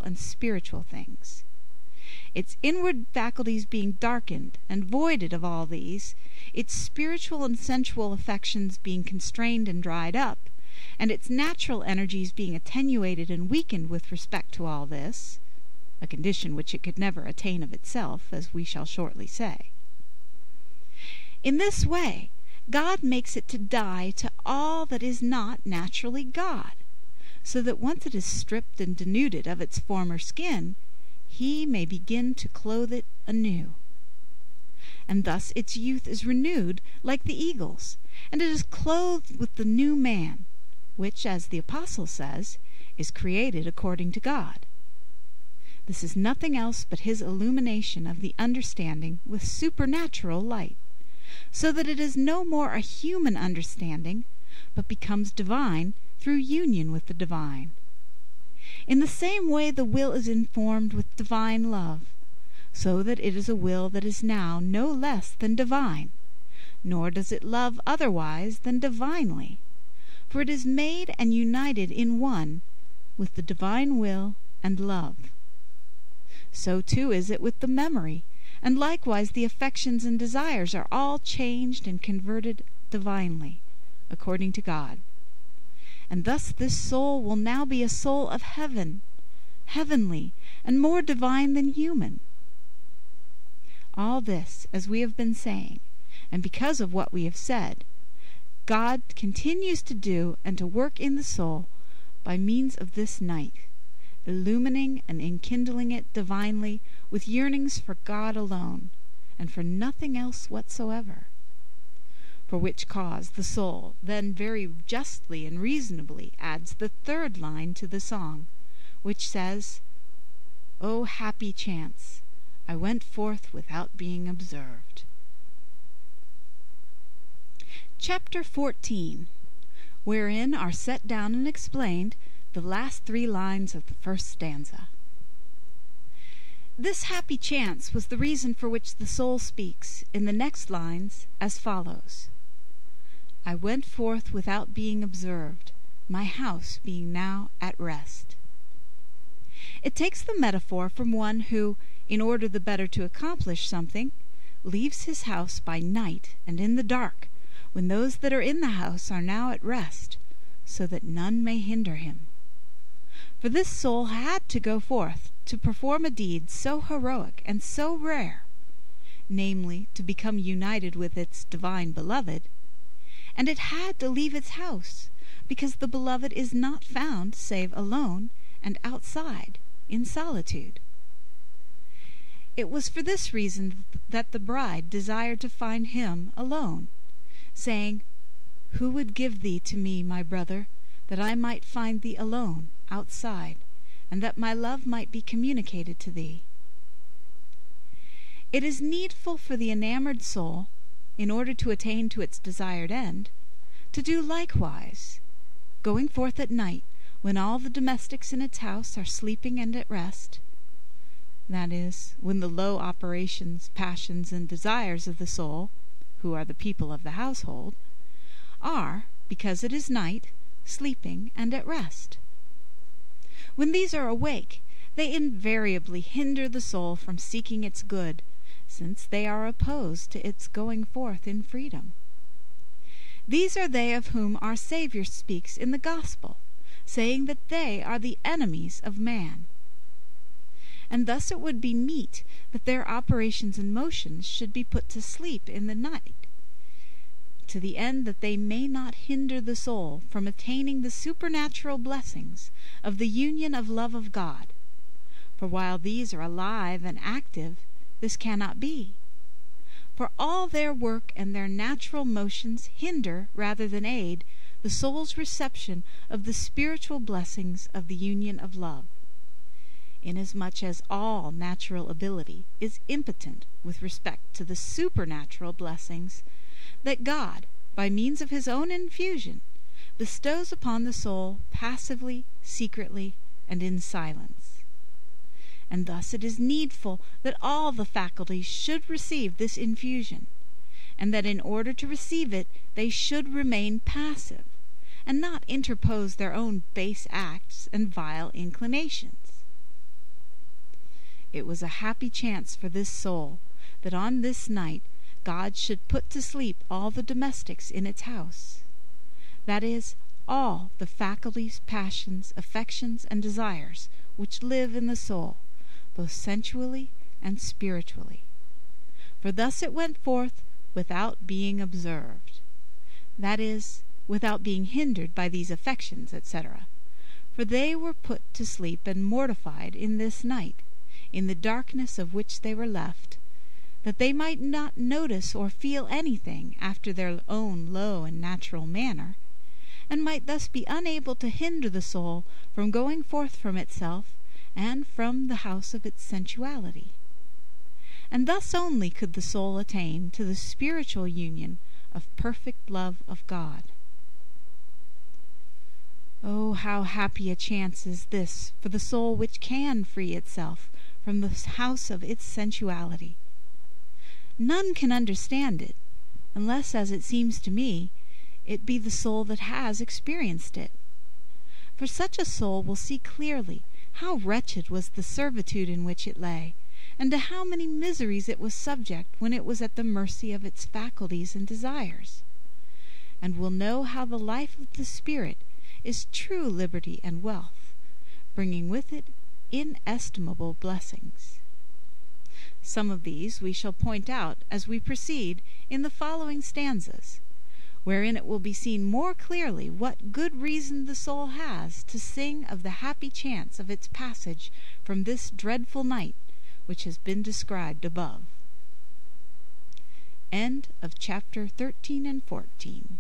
and spiritual things. Its inward faculties being darkened and voided of all these, its spiritual and sensual affections being constrained and dried up, and its natural energies being attenuated and weakened with respect to all this, a condition which it could never attain of itself, as we shall shortly say. In this way, God makes it to die to all that is not naturally God, so that once it is stripped and denuded of its former skin, he may begin to clothe it anew. And thus its youth is renewed like the eagle's, and it is clothed with the new man, which, as the Apostle says, is created according to God. This is nothing else but his illumination of the understanding with supernatural light, so that it is no more a human understanding, but becomes divine through union with the divine. In the same way the will is informed with divine love, so that it is a will that is now no less than divine, nor does it love otherwise than divinely, for it is made and united in one with the divine will and love. So too is it with the memory, and likewise the affections and desires are all changed and converted divinely, according to God. And thus this soul will now be a soul of heaven, heavenly, and more divine than human. All this, as we have been saying, and because of what we have said, God continues to do and to work in the soul by means of this night, illumining and enkindling it divinely with yearnings for God alone, and for nothing else whatsoever. For which cause the soul then very justly and reasonably adds the third line to the song, which says, "O happy chance, I went forth without being observed." Chapter 14, wherein are set down and explained the last 3 lines of the first stanza. This happy chance was the reason for which the soul speaks in the next lines as follows: I went forth without being observed, my house being now at rest. It takes the metaphor from one who, in order the better to accomplish something, leaves his house by night and in the dark, when those that are in the house are now at rest, so that none may hinder him. For this soul had to go forth to perform a deed so heroic and so rare, namely, to become united with its divine beloved, and it had to leave its house, because the beloved is not found save alone and outside, in solitude. It was for this reason that the bride desired to find him alone, saying, "Who would give thee to me, my brother, that I might find thee alone, outside, and that my love might be communicated to thee?" It is needful for the enamoured soul, in order to attain to its desired end, to do likewise, going forth at night, when all the domestics in its house are sleeping and at rest, that is, when the low operations, passions, and desires of the soul, who are the people of the household, are, because it is night, sleeping and at rest. When these are awake, they invariably hinder the soul from seeking its good, since they are opposed to its going forth in freedom. These are they of whom our Saviour speaks in the Gospel, saying that they are the enemies of man. And thus it would be meet that their operations and motions should be put to sleep in the night, to the end that they may not hinder the soul from attaining the supernatural blessings of the union of love of God. For while these are alive and active, this cannot be. For all their work and their natural motions hinder rather than aid the soul's reception of the spiritual blessings of the union of love, inasmuch as all natural ability is impotent with respect to the supernatural blessings that God, by means of his own infusion, bestows upon the soul passively, secretly, and in silence. And thus it is needful that all the faculties should receive this infusion, and that in order to receive it they should remain passive, and not interpose their own base acts and vile inclinations. It was a happy chance for this soul, that on this night God should put to sleep all the domestics in its house. That is, all the faculties, passions, affections, and desires which live in the soul, both sensually and spiritually. For thus it went forth without being observed. That is, without being hindered by these affections, etc. For they were put to sleep and mortified in this night, in the darkness of which they were left, that they might not notice or feel anything after their own low and natural manner, and might thus be unable to hinder the soul from going forth from itself and from the house of its sensuality. And thus only could the soul attain to the spiritual union of perfect love of God. Oh, how happy a chance is this for the soul which can free itself from the house of its sensuality! None can understand it, unless, as it seems to me, it be the soul that has experienced it. For such a soul will see clearly how wretched was the servitude in which it lay, and to how many miseries it was subject when it was at the mercy of its faculties and desires, and will know how the life of the spirit is true liberty and wealth, bringing with it inestimable blessings. Some of these we shall point out as we proceed in the following stanzas, wherein it will be seen more clearly what good reason the soul has to sing of the happy chance of its passage from this dreadful night which has been described above. End of chapter 13 and 14.